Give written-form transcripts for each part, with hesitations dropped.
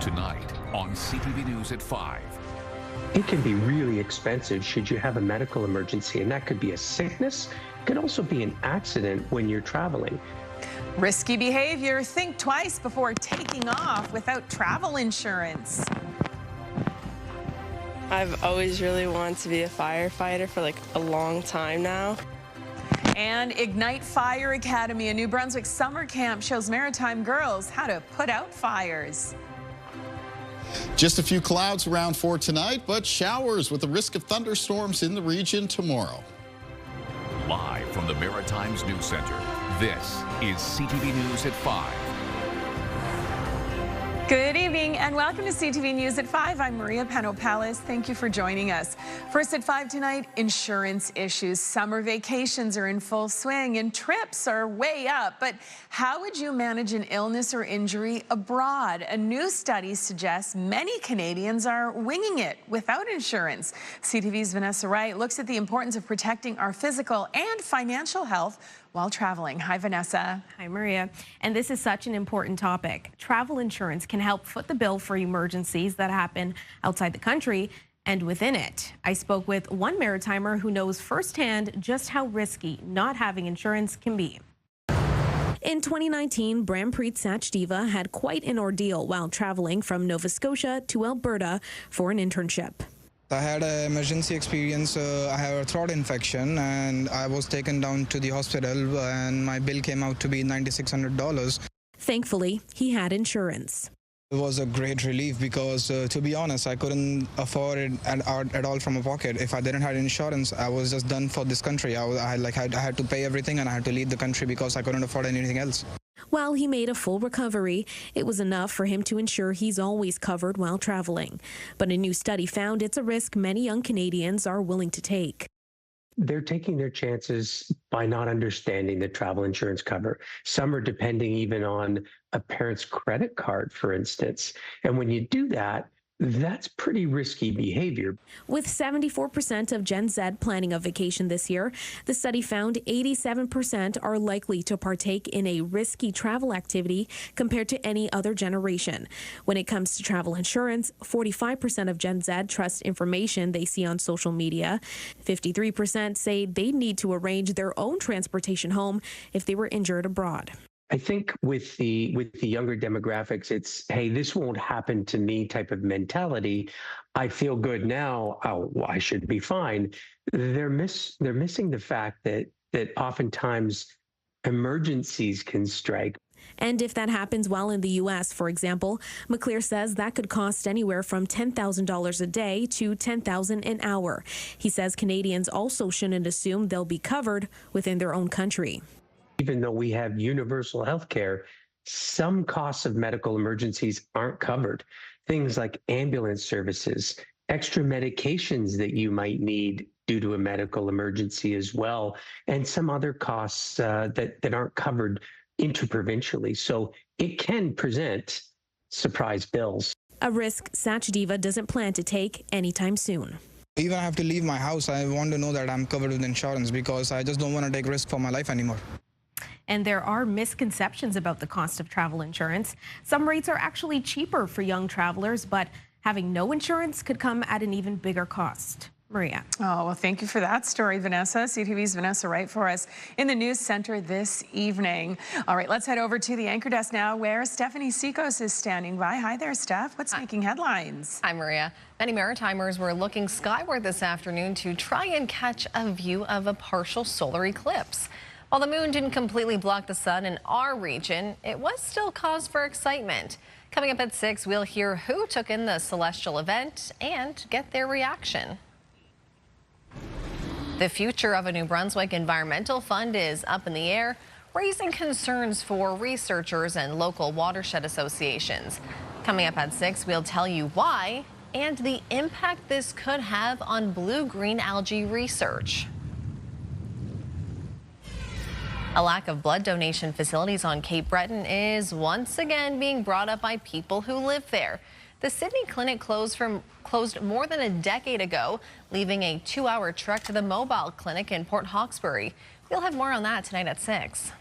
Tonight on CTV News at 5. It can be really expensive should you have a medical emergency, and that could be a sickness. It could also be an accident when you're traveling. Risky behavior. Think twice before taking off without travel insurance. I've always really wanted to be a firefighter for like a long time now. And Ignite Fire Academy, a New Brunswick summer camp, shows maritime girls how to put out fires. Just a few clouds around for tonight, but showers with the risk of thunderstorms in the region tomorrow. Live from the Maritimes News Center, this is CTV News at 5. Good evening and welcome to CTV News at 5. I'm Maria Peno-Pallis. Thank you for joining us. First at 5 tonight, insurance issues. Summer vacations are in full swing and trips are way up. But how would you manage an illness or injury abroad? A new study suggests many Canadians are winging it without insurance. CTV's Vanessa Wright looks at the importance of protecting our physical and financial health while traveling. Hi, Vanessa. Hi, Maria. And this is such an important topic. Travel insurance can help foot the bill for emergencies that happen outside the country and within it. I spoke with one maritimer who knows firsthand just how risky not having insurance can be. In 2019, Brampreet Sachdeva had quite an ordeal while traveling from Nova Scotia to Alberta for an internship. I had an emergency experience. I have a throat infection and I was taken down to the hospital and my bill came out to be $9,600. Thankfully, he had insurance. It was a great relief because, to be honest, I couldn't afford it at all from a pocket. If I didn't have insurance, I was just done for this country. I had to pay everything and I had to leave the country because I couldn't afford anything else. While he made a full recovery, it was enough for him to ensure he's always covered while traveling. But a new study found it's a risk many young Canadians are willing to take. They're taking their chances by not understanding the travel insurance cover. Some are depending even on a parent's credit card, for instance. And when you do that, that's pretty risky behavior. With 74% of Gen Z planning a vacation this year, the study found 87% are likely to partake in a risky travel activity compared to any other generation. When it comes to travel insurance, 45% of Gen Z trust information they see on social media. 53% say they'd need to arrange their own transportation home if they were injured abroad. I think with the younger demographics, it's, hey, this won't happen to me type of mentality. I feel good now. Oh, well, I should be fine. They're missing the fact that oftentimes emergencies can strike. And if that happens while in the U.S., for example, McClear says that could cost anywhere from $10,000 a day to $10,000 an hour. He says Canadians also shouldn't assume they'll be covered within their own country. Even though we have universal health care, some costs of medical emergencies aren't covered. Things like ambulance services, extra medications that you might need due to a medical emergency as well, and some other costs that aren't covered interprovincially. So it can present surprise bills. A risk Sachdeva doesn't plan to take anytime soon. Even I have to leave my house, I want to know that I'm covered with insurance because I just don't want to take risk for my life anymore. And there are misconceptions about the cost of travel insurance. Some rates are actually cheaper for young travelers, but having no insurance could come at an even bigger cost. Maria. Oh, well, thank you for that story, Vanessa. CTV's Vanessa Wright for us in the news center this evening. All right, let's head over to the anchor desk now where Stephanie Sikos is standing by. Hi there, Steph. What's making headlines? Hi, Maria. Many Maritimers were looking skyward this afternoon to try and catch a view of a partial solar eclipse. While the moon didn't completely block the sun in our region, it was still cause for excitement. Coming up at 6, we'll hear who took in the celestial event and get their reaction. The future of a New Brunswick environmental fund is up in the air, raising concerns for researchers and local watershed associations. Coming up at 6, we'll tell you why and the impact this could have on blue-green algae research. A lack of blood donation facilities on Cape Breton is once again being brought up by people who live there. The Sydney Clinic closed more than a decade ago, leaving a 2-hour trek to the mobile clinic in Port Hawkesbury. We'll have more on that tonight at 6.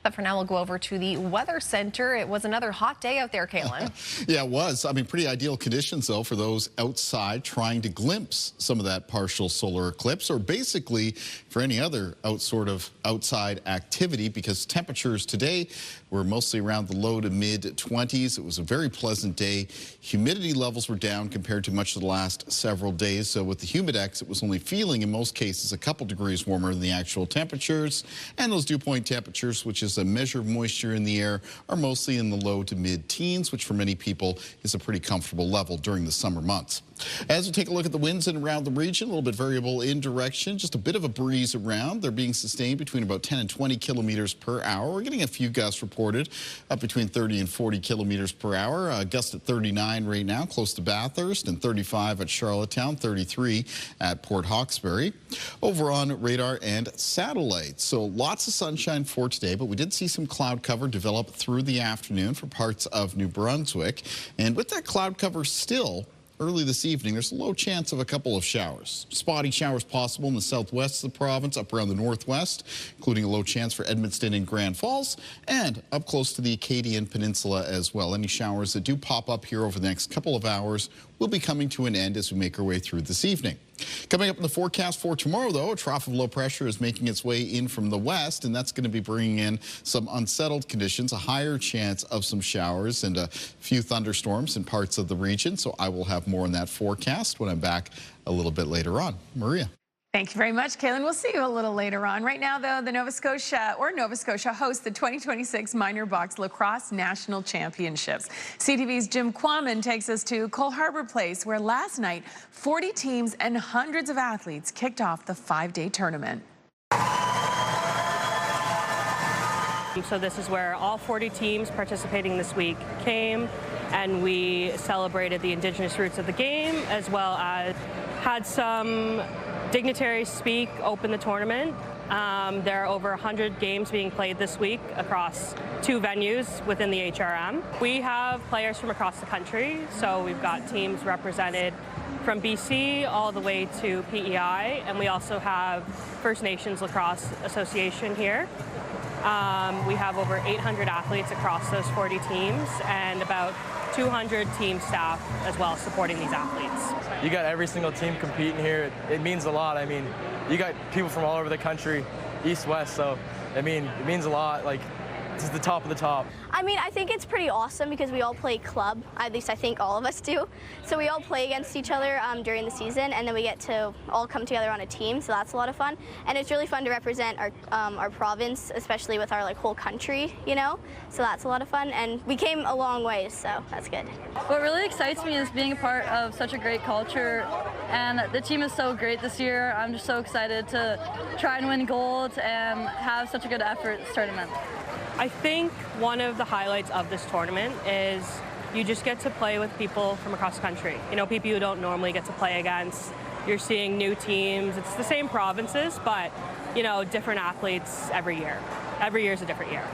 But for now, we'll go over to the Weather Center. It was another hot day out there, Kaylin. Yeah, it was. I mean, pretty ideal conditions, though, for those outside trying to glimpse some of that partial solar eclipse, or basically for any other outside activity, because temperatures today were mostly around the low to mid-20s. It was a very pleasant day. Humidity levels were down compared to much of the last several days. So with the humidex, it was only feeling in most cases a couple degrees warmer than the actual temperatures. And those dew point temperatures, which is a measure of moisture in the air, are mostly in the low to mid-teens, which for many people is a pretty comfortable level during the summer months. As we take a look at the winds in and around the region, a little bit variable in direction, just a bit of a breeze around. They're being sustained between about 10 and 20 kilometers per hour. We're getting a few gusts reported up between 30 and 40 kilometers per hour. Gust at 39 right now, close to Bathurst, and 35 at Charlottetown, 33 at Port Hawkesbury. Over on radar and satellite. So lots of sunshine for today, but we did see some cloud cover develop through the afternoon for parts of New Brunswick. And with that cloud cover still, early this evening, there's a low chance of a couple of showers. Spotty showers possible in the southwest of the province, up around the northwest, including a low chance for Edmundston and Grand Falls, and up close to the Acadian Peninsula as well. Any showers that do pop up here over the next couple of hours will be coming to an end as we make our way through this evening. Coming up in the forecast for tomorrow, though, a trough of low pressure is making its way in from the west, and that's going to be bringing in some unsettled conditions, a higher chance of some showers and a few thunderstorms in parts of the region. So I will have more on that forecast when I'm back a little bit later on. Maria. Thank you very much, Kaylin. We'll see you a little later on. Right now, though, the Nova Scotia hosts the 2026 Minor Box Lacrosse National Championships. CTV's Jim Quammen takes us to Cole Harbour Place, where last night 40 teams and hundreds of athletes kicked off the 5-day tournament. So this is where all 40 teams participating this week came, and we celebrated the Indigenous roots of the game, as well as had some dignitaries speak, open the tournament. There are over 100 games being played this week across 2 venues within the HRM. We have players from across the country, so we've got teams represented from BC all the way to PEI, and we also have First Nations Lacrosse Association here. We have over 800 athletes across those 40 teams and about 200 team staff as well supporting these athletes. You got every single team competing here. It means a lot. I mean, you got people from all over the country, east, west, so I mean, it means a lot. Like, this is the top of the top. I mean, I think it's pretty awesome because we all play club. At least I think all of us do. So we all play against each other during the season, and then we get to all come together on a team. So that's a lot of fun, and it's really fun to represent our province, especially with our whole country, you know. So that's a lot of fun, and we came a long way, so that's good. What really excites me is being a part of such a great culture, and the team is so great this year. I'm just so excited to try and win gold and have such a good effort this tournament. I think one of the highlights of this tournament is you just get to play with people from across the country. You know, people you don't normally get to play against. You're seeing new teams. It's the same provinces, but, you know, different athletes every year. Every year is a different year.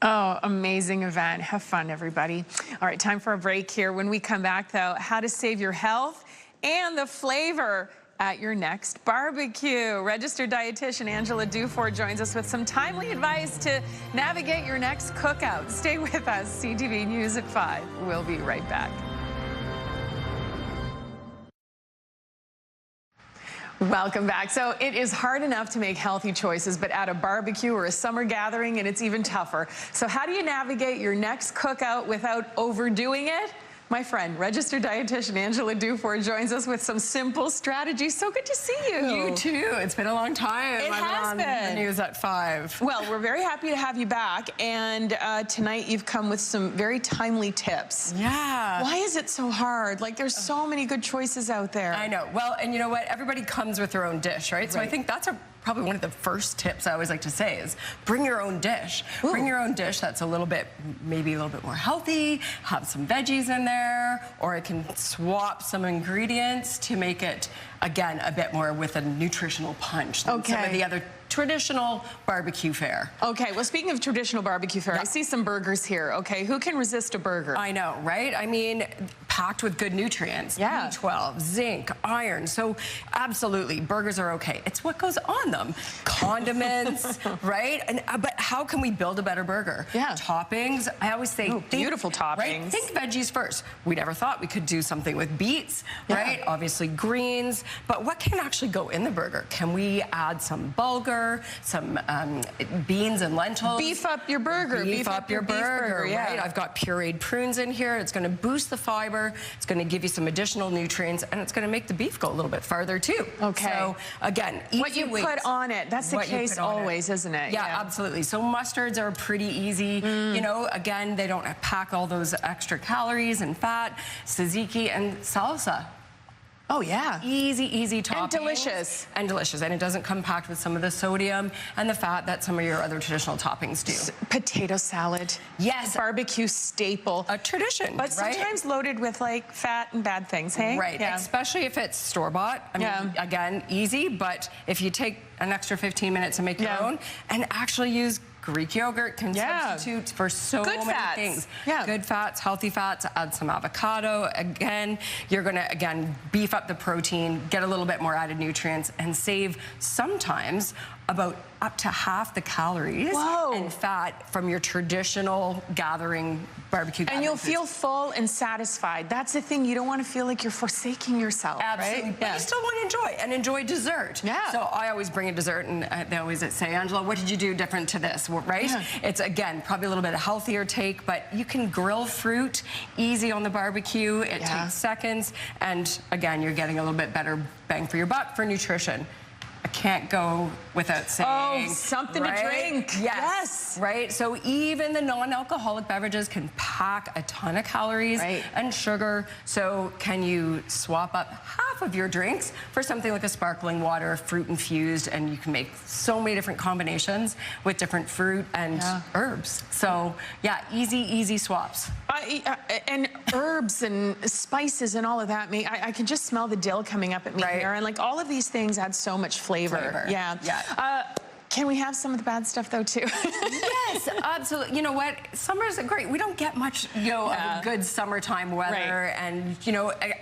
Oh, amazing event. Have fun, everybody. All right, time for a break here. When we come back, though, how to save your health and the flavor at your next barbecue. Registered dietitian Angela Dufour joins us with some timely advice to navigate your next cookout. Stay with us. CTV News at 5. We'll be right back. Welcome back. So it is hard enough to make healthy choices, but at a barbecue or a summer gathering, and it's even tougher. So how do you navigate your next cookout without overdoing it? My friend, registered dietitian Angela Dufour joins us with some simple strategies. So good to see you. You too. It's been a long time. It has been. The News at 5. Well, we're very happy to have you back. And tonight you've come with some very timely tips. Yeah. Why is it so hard? Like, there's so many good choices out there. I know. Well, and you know what? Everybody comes with their own dish, right? So I think that's probably one of the first tips I always like to say is bring your own dish. Ooh. Bring your own dish that's a little bit, maybe a little bit more healthy, have some veggies in there, or it can swap some ingredients to make it, again, a bit more with a nutritional punch than some of the other traditional barbecue fare. Okay, well, speaking of traditional barbecue fare, I see some burgers here. Okay, who can resist a burger? I know, right? I mean, packed with good nutrients. Yeah. B12, zinc, iron. So absolutely, burgers are okay. It's what goes on them. Condiments, right? And but how can we build a better burger? Yeah. Toppings. I always say, beautiful toppings. Right? Think veggies first. We never thought we could do something with beets, right? Obviously greens. But what can actually go in the burger? Can we add some bulgur, some beans and lentils? Beef up your burger. Beef up your burger, right? I've got pureed prunes in here. It's going to boost the fiber. It's going to give you some additional nutrients, and it's going to make the beef go a little bit farther too. Okay. So again, easy what you put on it. That's the case always, isn't it? Yeah, absolutely. So mustards are pretty easy. You know, again, they don't pack all those extra calories and fat. Tzatziki and salsa. Oh, yeah. Easy toppings. And delicious. And delicious. And it doesn't come packed with some of the sodium and the fat that some of your other traditional toppings do. Potato salad. Yes. Barbecue staple. A tradition, but sometimes loaded with, like, fat and bad things, hey? Right. Yeah. Especially if it's store-bought. I mean, again, easy, but if you take an extra 15 minutes to make your own and actually use Greek yogurt can substitute for so many things. Good fats, healthy fats, add some avocado. Again, you're gonna, beef up the protein, get a little bit more added nutrients, and save sometimes about up to half the calories and fat from your traditional gathering barbecue. And you'll feel full and satisfied. That's the thing. You don't want to feel like you're forsaking yourself, Absolutely. right? But you still want to enjoy dessert. So I always bring a dessert, and they always say, Angela, what did you do different to this, right? It's, again, probably a little bit of healthier take, but you can grill fruit easy on the barbecue. It takes seconds, and again, you're getting a little bit better bang for your buck for nutrition. I can't go without saying, something to drink. Yes. Right? So even the non-alcoholic beverages can pack a ton of calories and sugar. So can you swap up half of your drinks for something like a sparkling water, fruit infused, and you can make so many different combinations with different fruit and herbs. So yeah, easy swaps. And herbs and spices and all of that. I can just smell the dill coming up at me here. And like all of these things add so much flavor. Can we have some of the bad stuff though too? Yes, absolutely. You know what? Summer's great. We don't get much, of good summertime weather, and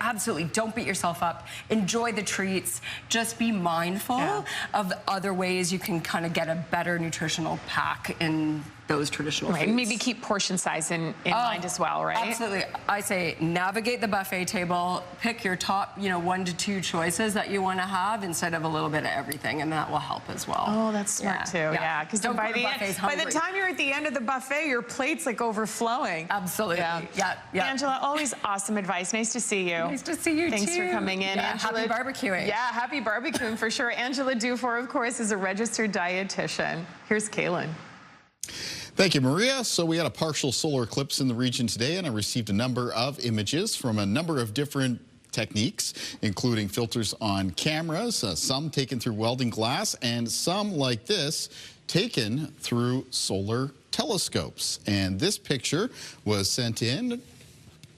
absolutely don't beat yourself up. Enjoy the treats. Just be mindful of other ways you can kind of get a better nutritional pack in those traditional foods. Maybe keep portion size in mind as well, right? Absolutely. I say navigate the buffet table, pick your top, 1 to 2 choices that you want to have instead of a little bit of everything, and that will help as well. Oh, that's smart too. Yeah, because by the time you're at the end of the buffet, your plate's like overflowing. Absolutely. Yeah. Angela, always awesome advice. Nice to see you. Nice to see you Thanks for coming in. Angela, happy barbecuing. Yeah, happy barbecuing for sure. Angela Dufour, of course, is a registered dietitian. Here's Kaylin. Thank you, Maria. So we had a partial solar eclipse in the region today, and I received a number of images from a number of different techniques, including filters on cameras, some taken through welding glass, and some like this taken through solar telescopes. And this picture was sent in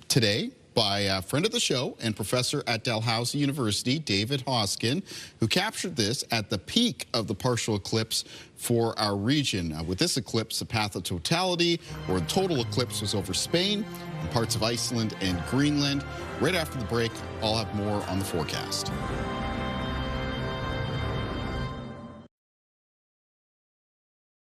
today by a friend of the show and professor at Dalhousie University, David Hoskin, who captured this at the peak of the partial eclipse for our region. With this eclipse, the path of totality, or the total eclipse, was over Spain and parts of Iceland and Greenland. Right after the break, I'll have more on the forecast.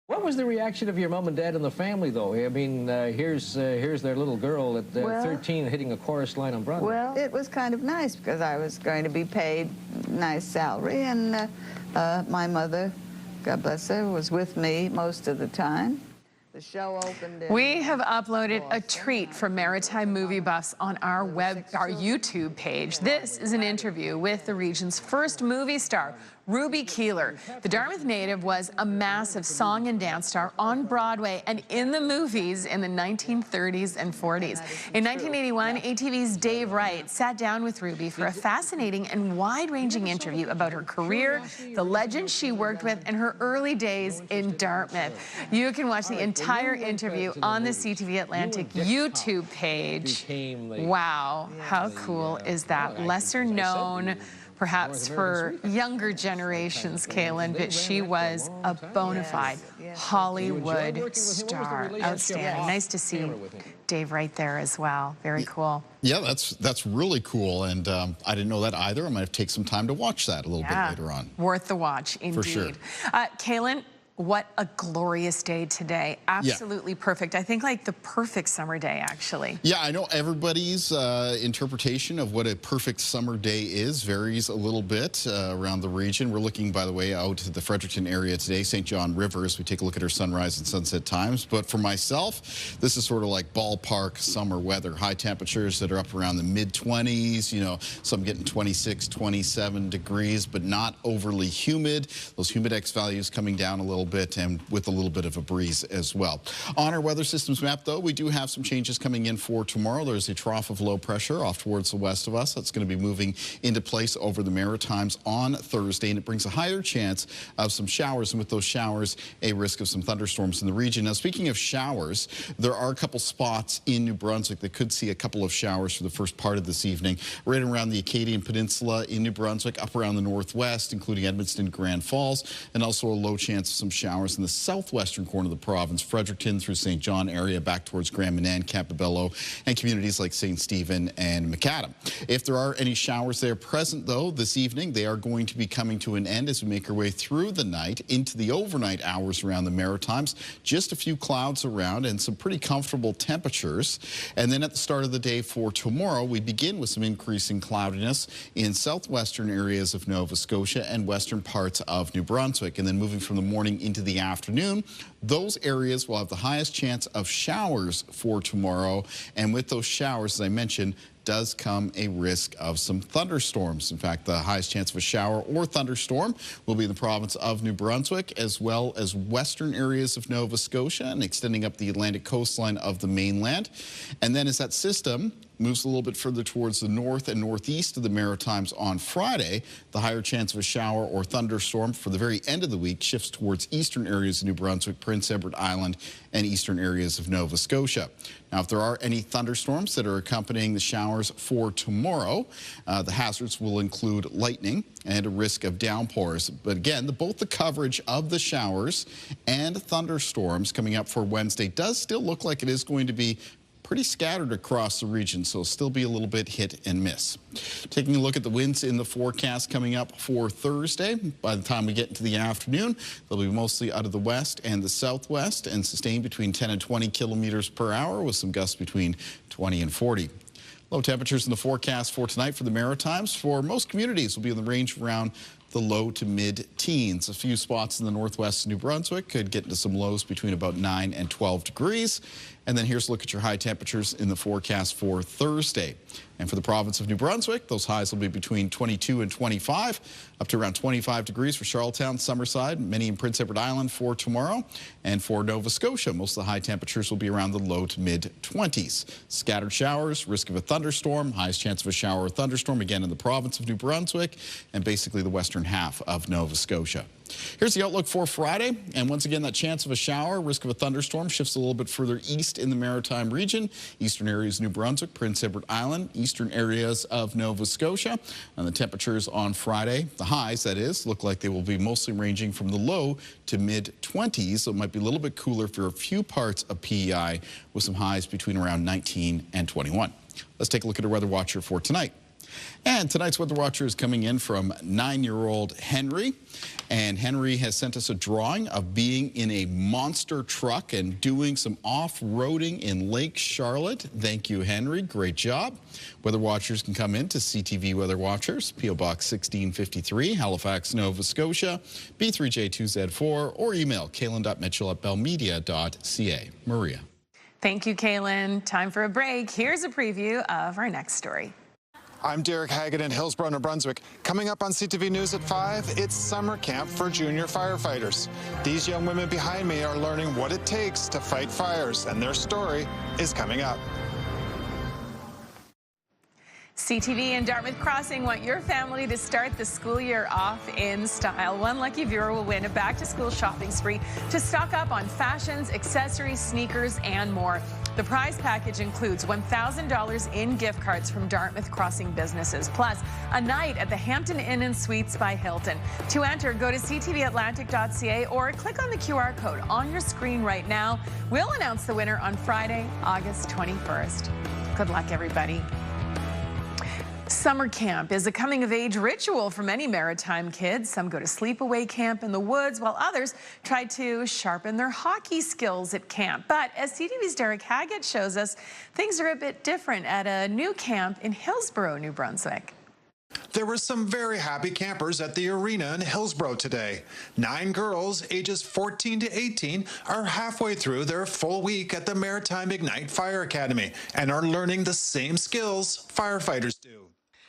What was the reaction of your mom and dad and the family, though? I mean, here's their little girl at 13 hitting a chorus line on Broadway. Well, it was kind of nice because I was going to be paid nice salary, and my mother, God bless her, was with me most of the time. The show opened in We have uploaded a treat for Maritime movie buffs on our YouTube page. This is an interview with the region's first movie star, Ruby Keeler. The Dartmouth native was a massive song and dance star on Broadway and in the movies in the 1930s and 40s. In 1981, ATV's Dave Wright sat down with Ruby for a fascinating and wide-ranging interview about her career, the legends she worked with, and her early days in Dartmouth. You can watch the entire interview on the CTV Atlantic YouTube page. Wow, how cool is that? Lesser known perhaps for younger generations, Kaylin, but she was a bona fide Hollywood star. Outstanding. Nice to see Dave right there as well. Very cool. Yeah, that's really cool, and I didn't know that either. I'm going to take some time to watch that a little bit later on. Worth the watch, indeed. For sure. Kaylin, what a glorious day today. Absolutely perfect. I think like the perfect summer day, actually. Yeah, I know everybody's interpretation of what a perfect summer day is varies a little bit around the region. We're looking, by the way, out to the Fredericton area today, St. John River, as we take a look at our sunrise and sunset times. But for myself, this is sort of like ballpark summer weather. High temperatures that are up around the mid-20s, you know, some getting 26, 27 degrees, but not overly humid. Those humidex values coming down a little bit and with a little bit of a breeze as well. On our weather systems map, though, we do have some changes coming in for tomorrow. There's a trough of low pressure off towards the west of us. That's going to be moving into place over the Maritimes on Thursday, and it brings a higher chance of some showers, and with those showers, a risk of some thunderstorms in the region. Now, speaking of showers, there are a couple spots in New Brunswick that could see a couple of showers for the first part of this evening, right around the Acadian Peninsula in New Brunswick, up around the northwest, including Edmundston, Grand Falls, and also a low chance of some showers in the southwestern corner of the province, Fredericton through St. John area, back towards Grand Manan, Campobello, and communities like St. Stephen and Macadam. If there are any showers there present, though, this evening, they are going to be coming to an end as we make our way through the night into the overnight hours around the Maritimes. Just a few clouds around and some pretty comfortable temperatures. And then at the start of the day for tomorrow, we begin with some increasing cloudiness in southwestern areas of Nova Scotia and western parts of New Brunswick. And then moving from the morning into the afternoon, those areas will have the highest chance of showers for tomorrow. And with those showers, as I mentioned, does come a risk of some thunderstorms. In fact, the highest chance of a shower or thunderstorm will be in the province of New Brunswick, as well as western areas of Nova Scotia and extending up the Atlantic coastline of the mainland. And then as that system moves a little bit further towards the north and northeast of the Maritimes on Friday, the higher chance of a shower or thunderstorm for the very end of the week shifts towards eastern areas of New Brunswick, Prince Edward Island, and eastern areas of Nova Scotia. Now, if there are any thunderstorms that are accompanying the showers for tomorrow, the hazards will include lightning and a risk of downpours. But again, both the coverage of the showers and thunderstorms coming up for Wednesday does still look like it is going to be pretty scattered across the region, so it'll still be a little bit hit and miss. Taking a look at the winds in the forecast coming up for Thursday, by the time we get into the afternoon, they'll be mostly out of the west and the southwest and sustained between 10 and 20 kilometers per hour with some gusts between 20 and 40. Low temperatures in the forecast for tonight for the Maritimes. For most communities will be in the range of around the low to mid-teens. A few spots in the northwest of New Brunswick could get into some lows between about 9 and 12 degrees. And then here's a look at your high temperatures in the forecast for Thursday. And for the province of New Brunswick, those highs will be between 22 and 25, up to around 25 degrees for Charlottetown, Summerside, many in Prince Edward Island for tomorrow. And for Nova Scotia, most of the high temperatures will be around the low to mid-20s. Scattered showers, risk of a thunderstorm, highest chance of a shower or thunderstorm, again in the province of New Brunswick, and basically the western half of Nova Scotia. Here's the outlook for Friday, and once again, that chance of a shower, risk of a thunderstorm shifts a little bit further east in the Maritime region, eastern areas of New Brunswick, Prince Edward Island, eastern areas of Nova Scotia. And the temperatures on Friday, the highs that is, look like they will be mostly ranging from the low to mid-20s, so it might be a little bit cooler for a few parts of PEI with some highs between around 19 and 21. Let's take a look at our weather watcher for tonight. And tonight's weather watcher is coming in from 9-year-old Henry. And Henry has sent us a drawing of being in a monster truck and doing some off-roading in Lake Charlotte. Thank you, Henry. Great job. Weather watchers can come in to CTV Weather Watchers, P.O. Box 1653, Halifax, Nova Scotia, B3J2Z4, or email kaylin.mitchell@bellmedia.ca. Maria. Thank you, Kaylin. Time for a break. Here's a preview of our next story. I'm Derek Haggett in Hillsborough, New Brunswick. Coming up on CTV News at 5, it's summer camp for junior firefighters. These young women behind me are learning what it takes to fight fires, and their story is coming up. CTV and Dartmouth Crossing want your family to start the school year off in style. One lucky viewer will win a back-to-school shopping spree to stock up on fashions, accessories, sneakers, and more. The prize package includes $1,000 in gift cards from Dartmouth Crossing businesses, plus a night at the Hampton Inn and Suites by Hilton. To enter, go to ctvatlantic.ca or click on the QR code on your screen right now. We'll announce the winner on Friday, August 21st. Good luck, everybody. Summer camp is a coming-of-age ritual for many maritime kids. Some go to sleepaway camp in the woods, while others try to sharpen their hockey skills at camp. But as CTV's Derek Haggett shows us, things are a bit different at a new camp in Hillsborough, New Brunswick. There were some very happy campers at the arena in Hillsborough today. 9 girls ages 14 to 18 are halfway through their full week at the Maritime Ignite Fire Academy and are learning the same skills firefighters do.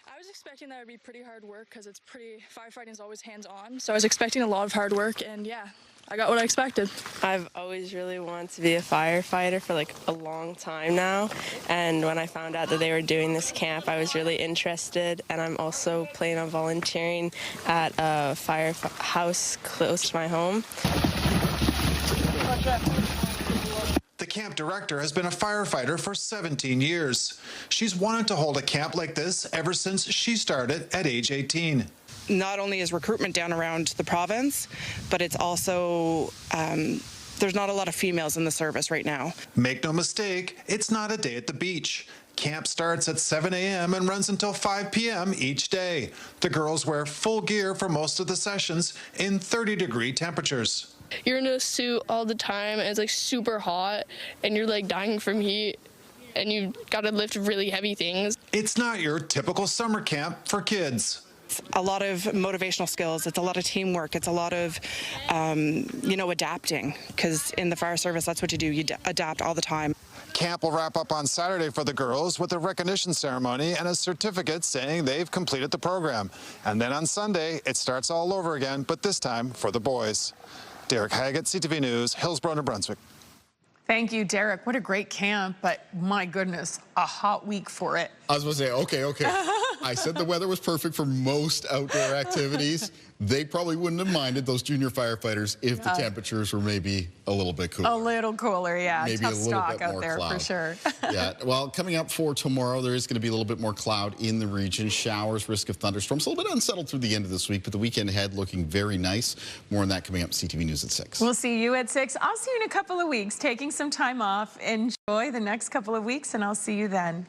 I was expecting that would be pretty hard work because firefighting is always hands-on. So I was expecting a lot of hard work, and yeah, I got what I expected. I've always really wanted to be a firefighter for like a long time now, and when I found out that they were doing this camp, I was really interested, and I'm also planning on volunteering at a firehouse close to my home. The camp director has been a firefighter for 17 years. She's wanted to hold a camp like this ever since she started at age 18. Not only is recruitment down around the province, but it's also, there's not a lot of females in the service right now. Make no mistake, it's not a day at the beach. Camp starts at 7 a.m. and runs until 5 p.m. each day. The girls wear full gear for most of the sessions in 30-degree temperatures. You're in a suit all the time, and it's like super hot, and you're like dying from heat, and you gotta lift really heavy things. It's not your typical summer camp for kids. It's a lot of motivational skills. It's a lot of teamwork. It's a lot of, adapting, because in the fire service, that's what you do. You adapt all the time. Camp will wrap up on Saturday for the girls with a recognition ceremony and a certificate saying they've completed the program. And then on Sunday, it starts all over again, but this time for the boys. Derek Haggett, CTV News, Hillsborough, New Brunswick. Thank you, Derek. What a great camp, but my goodness, a hot week for it. I was going to say, okay. I said the weather was perfect for most outdoor activities. They probably wouldn't have minded, those junior firefighters, if the temperatures were maybe a little bit cooler. A little cooler, yeah. Maybe tough a little stock bit out more there cloud. for sure. Yeah, well, coming up for tomorrow, there is going to be a little bit more cloud in the region. Showers, risk of thunderstorms. A little bit unsettled through the end of this week, but the weekend ahead looking very nice. More on that coming up. CTV News at 6. We'll see you at 6. I'll see you in a couple of weeks, taking some time off. Enjoy the next couple of weeks, and I'll see you then.